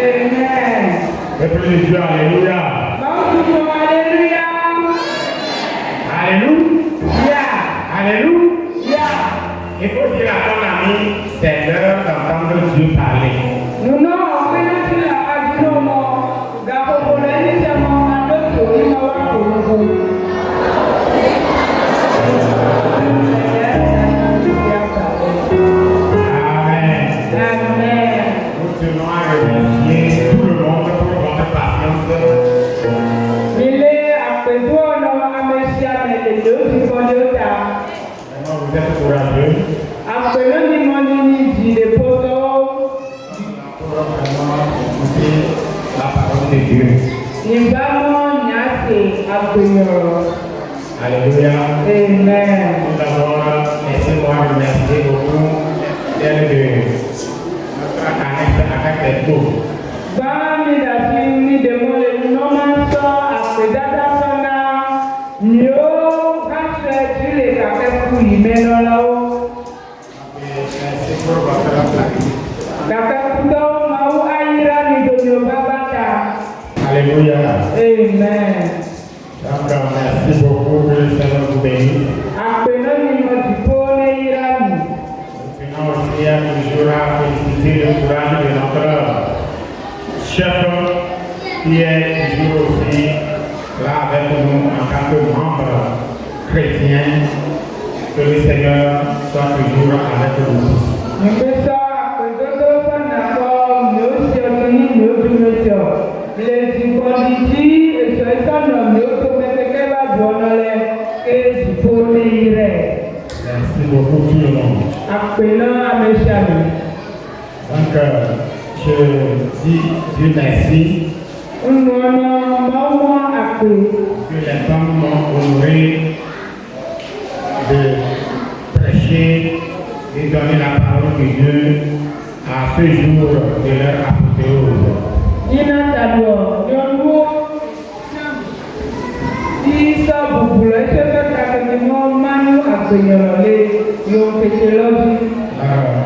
Amen. Peuple de Dieu, alléluia. Alléluia. Alléluia. Alléluia. Il faut dire à ton ami, c'est l'heure d'entendre Dieu parler. Nous n'avons pas dit à Dieu, Vous êtes courageux. La parole de Dieu. Alléluia. Amen. Tout d'abord, laissez-moi remercier beaucoup celle de notre annexe avec les taux. Merci pour votre applaudissement. Alléluia. Amen. Donc, merci beaucoup que le Seigneur vous bénisse. Maintenant aussi, toujours à féliciter le courage de notre chef qui est toujours aussi là avec nous en tant que membre chrétien. Que le Seigneur soit toujours avec nous. Merci beaucoup tout le monde. Donc, je dis Dieu merci que les femmes m'ont honoré de prêcher et donner la parole de Dieu à ce jour de leur apothéose.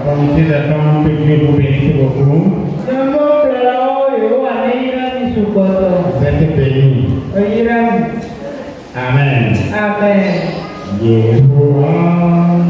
Comité des femmes, que Dieu vous bénisse beaucoup. Vous êtes bénis. Amen. Amen. Yehovah.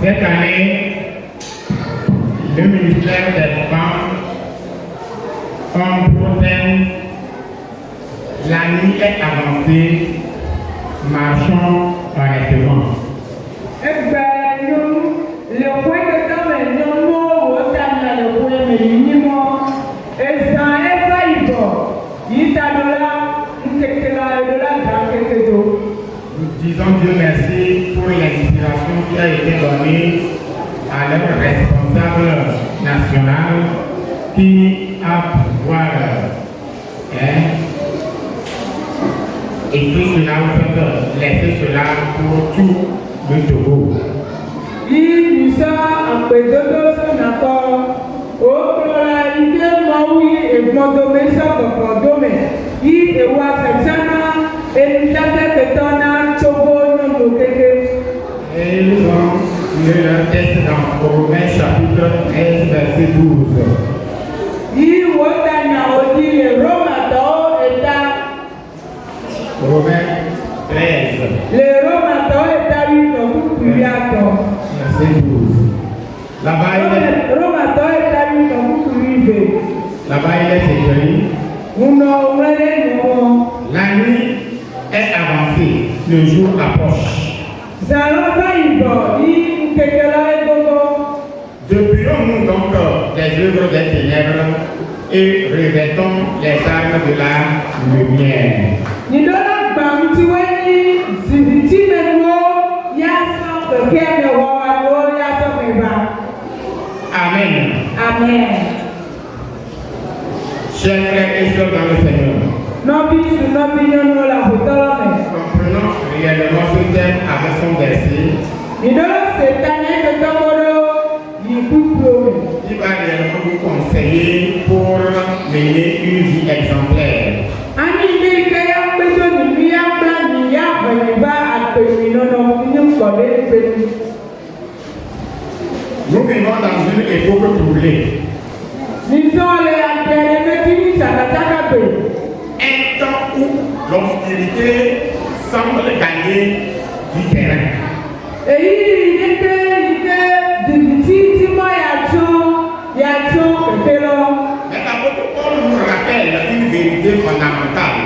Cette année, le ministère des femmes comme pour thème la nuit est avancée, marchons honnêtement. comment? Le point de temps est non au temps le point mais minimum et ça est pas il t'a donné quelque là de la quelque chose. Nous disons Dieu merci pour l'inspiration qui a été donnée à notre responsable national qui a pouvoir écrit cela ou fait laisser cela pour tout le Togo. Il nous a appelé son accord au problème de Maui et Mondomé sans Mondomé. Il est roi Sachana et nous avons fait ton Togo non Et nous avons lu le texte dans Romains chapitre 13 verset 12. Il a dit Romains 13. le Romato est à lui dans tout Puriato. Verset 12. Là-bas Romato est à lui dans tout Puriato. là-bas, il est écrit. La nuit est avancée, le jour approche. Depuis-nous donc les œuvres des ténèbres et revêtons les armes de la lumière. Amen. Amen. Chers frères et sœurs dans le Seigneur, comprenons réellement ce thème avec son verset. Il va réellement vous conseiller pour mener une vie exemplaire. Nous vivons dans une époque troublée. Un temps où l'obscurité semble gagner du terrain. Mais l'apôtre Paul nous rappelle une vérité fondamentale.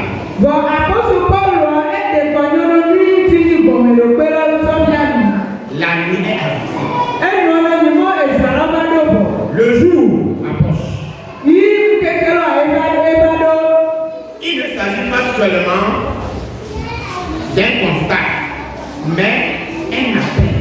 La nuit est avancée. Le jour approche. Il ne s'agit pas seulement d'un constat, mais un appel.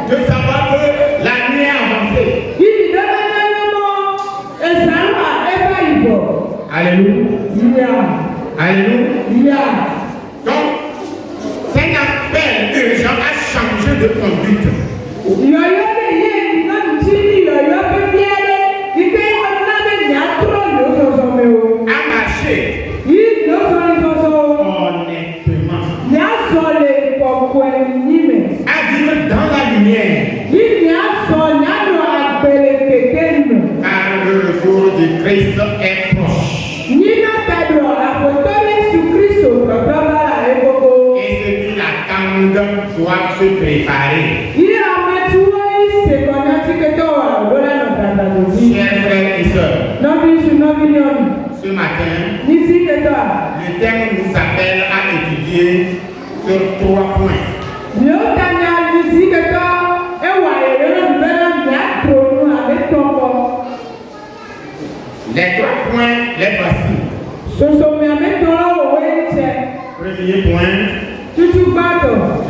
De savoir que la nuit est avancée. Alléluia. Alléluia. Donc, c'est un appel urgent à changer de conduite. À marcher honnêtement. À vivre dans la lumière. Car le retour de Christ est proche. Et ceux qui l'attendent doivent se préparer. Chers frères et sœurs, ce matin, le thème nous appelle à étudier sur 3 points. Les 3 points, les voici. Premier point,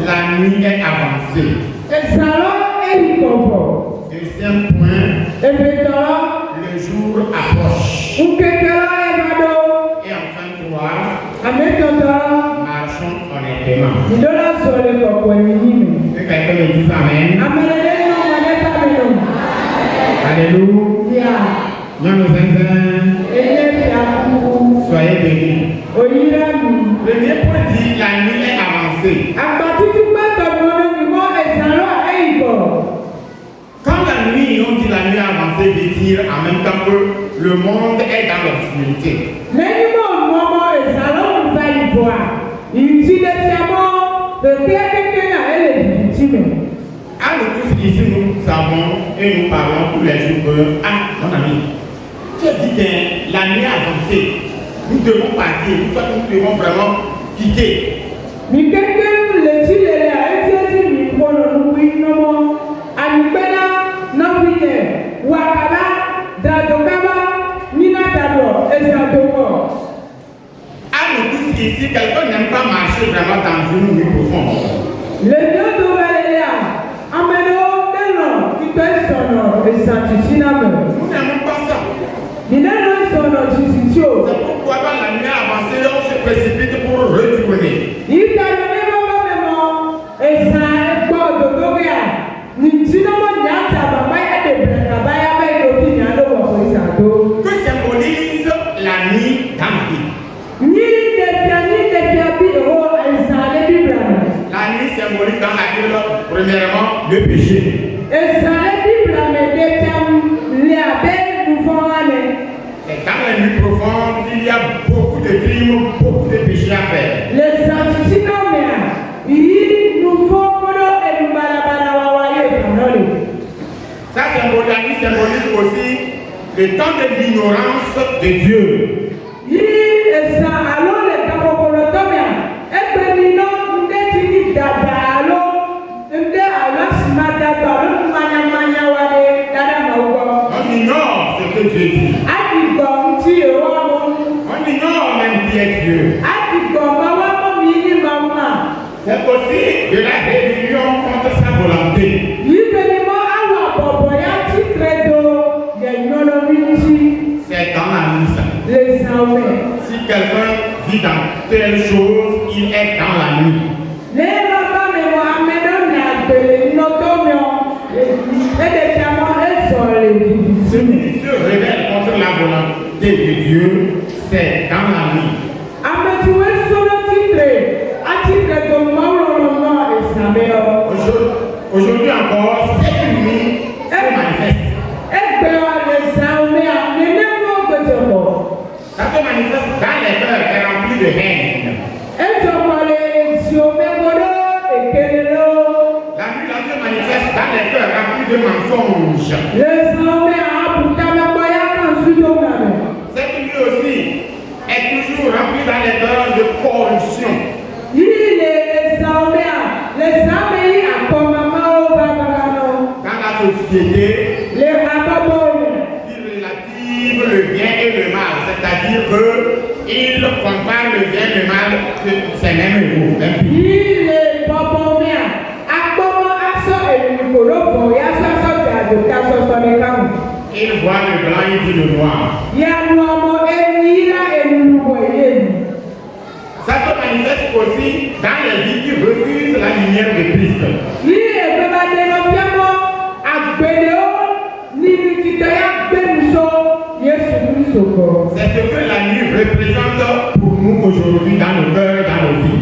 la nuit est avancée. Deuxième point, le jour approche. Et enfin 3, marchons honnêtement. Que quelqu'un me dise amen. Alléluia. Soyez bénis. Premier point dit la nuit est avancée. Quand la nuit, on dit la nuit avancée, veut dire en même temps que le monde est dans l'obscurité. tous ici, nous savons et nous parlons tous les jours que, mon ami, tu as dit que la nuit avancée, nous devons partir, nous devons vraiment quitter. Nous tous ici, quelqu'un n'aime pas marcher vraiment dans une nuit profonde. Nous n'aimons pas ça. C'est pourquoi dans la nuit avancée, on se précipite pour retourner. Que symbolise la nuit dans la vie? La nuit symbolise dans la Bible, premièrement, le péché. C'est dans la nuit profonde qu'il y a beaucoup de crimes, beaucoup de péchés à faire. Ça symbolise aussi le temps de l'ignorance de Dieu. On ignore ce que Dieu dit. On ignore même qui est Dieu. C'est aussi de la rébellion contre sa volonté. C'est dans la nuit ça. Si quelqu'un vit dans telle chose, il est dans la nuit. Celui qui se rebelle contre la volonté de Dieu, c'est dans la nuit. Aujourd'hui encore, cette nuit se manifeste. Ça se manifeste dans les cœurs remplis de haine. La nuit là se manifeste dans les cœurs remplis de mensonges. Cette nuit aussi est toujours remplie dans les cœurs de corruption. Dans la société, il relative le bien et le mal, c'est-à-dire qu'il compare le bien et le mal, c'est même égaux, même pire. Il voit le blanc, il dit le noir. Ça se manifeste aussi dans les vies qui refusent la lumière de Christ. C'est ce que la nuit représente pour nous aujourd'hui dans nos cœurs, dans nos vies.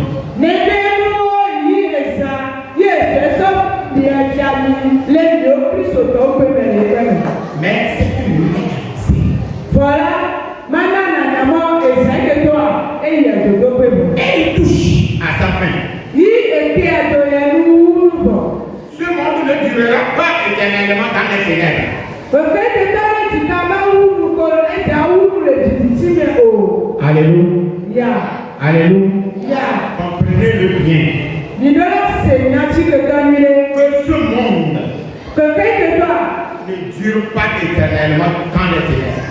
Mais c'est une nuit. Et il touche à sa fin. Ce monde ne durera pas éternellement dans les ténèbres. Alléluia. Alléluia. Comprenez le bien. Que ce monde ne dure pas éternellement dans les ténèbres.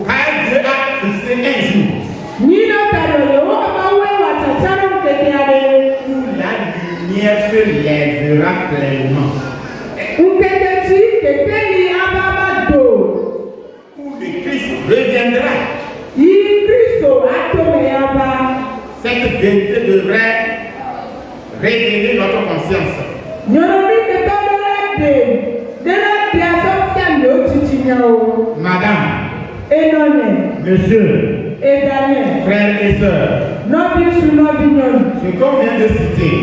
Car Dieu a fixé un jour où la lumière se lèvera pleinement. Où le Christ reviendra. Cette vérité devrait révéler notre conscience. Madame, monsieur, frères et sœurs, ce qu'on vient de citer